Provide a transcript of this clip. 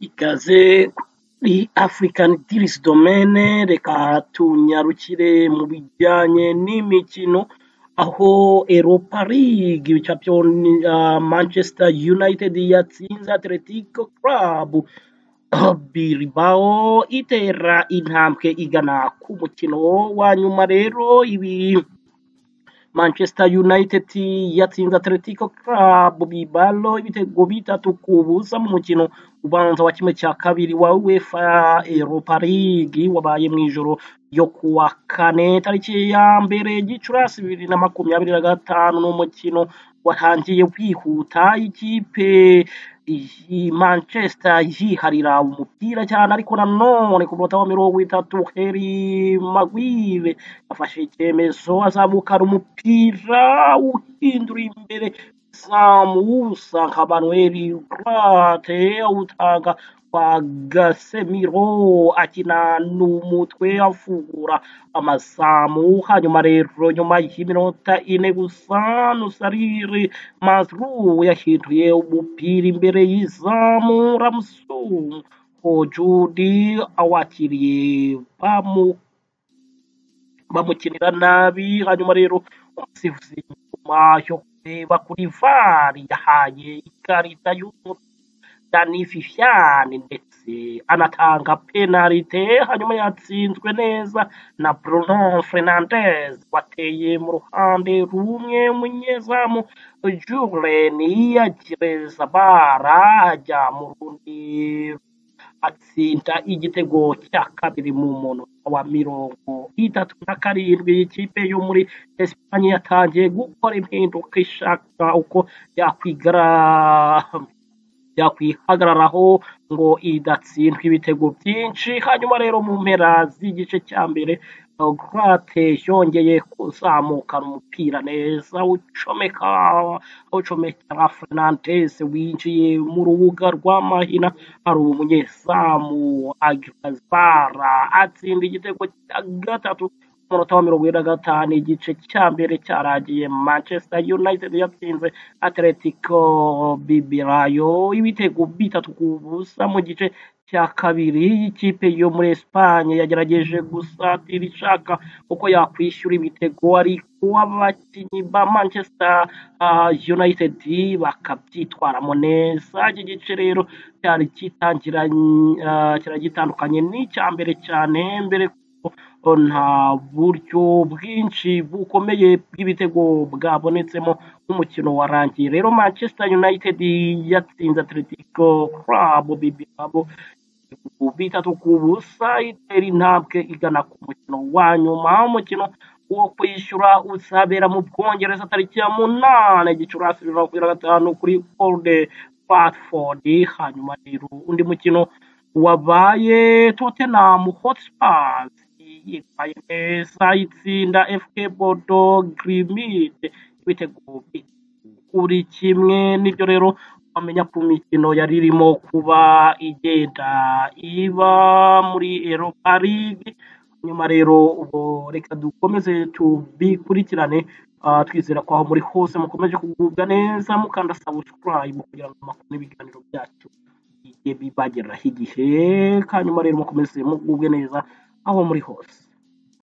Ikaze kuri African Diris Domaine, reka tunyarukire mu bijyanye n'imikino aho Europa League champion Manchester United yatsinze Atletico Club Bilbao itera intambwe igana ku mukino wa nyuma. Rero ibi Manchester United yatsinze Atletico Club Bilbao ibitego bitatu ku busa mu mukino ubanza wa kimwe cya kabiri wa UEFA Europa League wabaye mu ijoro ryo kuwa kane tariki ya mbere Gicurasi 2025. n'umukino watangiye kwihuta ikipe Manchester yiharira umupira cyane, ariko nanone ku munota wa 30 Harry Maguire afashe icyemezo azamukana umupira uhindura imbere Samusa Manuel Ugarte awutanga kwa Casemiro akina n'umutwe afungura amazamu. Hanyuma rero nyuma y'iminota 4 gusa Nusariri Mazrou yahinduye umupira imbere y'izamu Ramsey Hojudi awakiriye bamukinira nabi. Hanyuma rero umusifuzi nyuma yo kureba kuri VAR yahaye ikarita y'umutuku Dani Viviane ndetse anatanga penalite. Hanyuma yatsinzwe neza na Bruno Fernandes wateye mu ruhande rumwe umunyezamu Julen yagereza bara ajya mu rundi atsinda igitego cya kabiri mu munota wa 37. Ikipe yo muri Espanye yatangiye gukora impinduka ishaka uko yakwihagararaho ngo idatsindwa ibitego byinshi. Hanyuma rero mu mpera z'igice cya mbere Ugarte yongeye kuzamukana umupira neza ucomeka Fernandes winjiye mu rubuga rw'amahina hari umunyezamu Agrazara atsinda igitego cya gatatu umunota wa 45. Igice cya mbere cyaragiye Manchester United yatsinze Atletico Bilbao ibitego bitatu ku busa. Mu gice cya kabiri ikipe yo muri Espanye yagerageje gusatira ishaka uko yakwishyura ibitego, ariko abakinnyi ba Manchester United bakabyitwaramo neza. Iki gice rero cyari gitandukanye n'icya mbere cyane, mbere nta buryo bwinshi bukomeye bw'ibitego bwabonetsemo n'umukino warangiye. Rero Manchester United yatsinze Atletico Club Bilbao bitatu ku busa itera intambwe igana ku mukino wa nyuma. Umukino wo kwishyura uzabera mu Bwongereza tariki ya 8 Gicurasi 2025 kuri Old Trafford. Hanyuma rero undi mukino wabaye Tottenham Hotspur yitwaye neza itsinda FK Bordeaux Grimit ibitego kuri kimwe. Nibyo rero bamenya ku mikino yari irimo kuba igenda iba muri Europa League. Nyuma rero ubwo reka dukomeze tubikurikirane twizera ko aho muri hose mukomeje kugubwa neza mukanda subscribe kugira ngo amakuru n'ibiganiro byacu bijye bibageraho igihe. Hanyuma rero mukomeze mugubwe neza aho muri hose.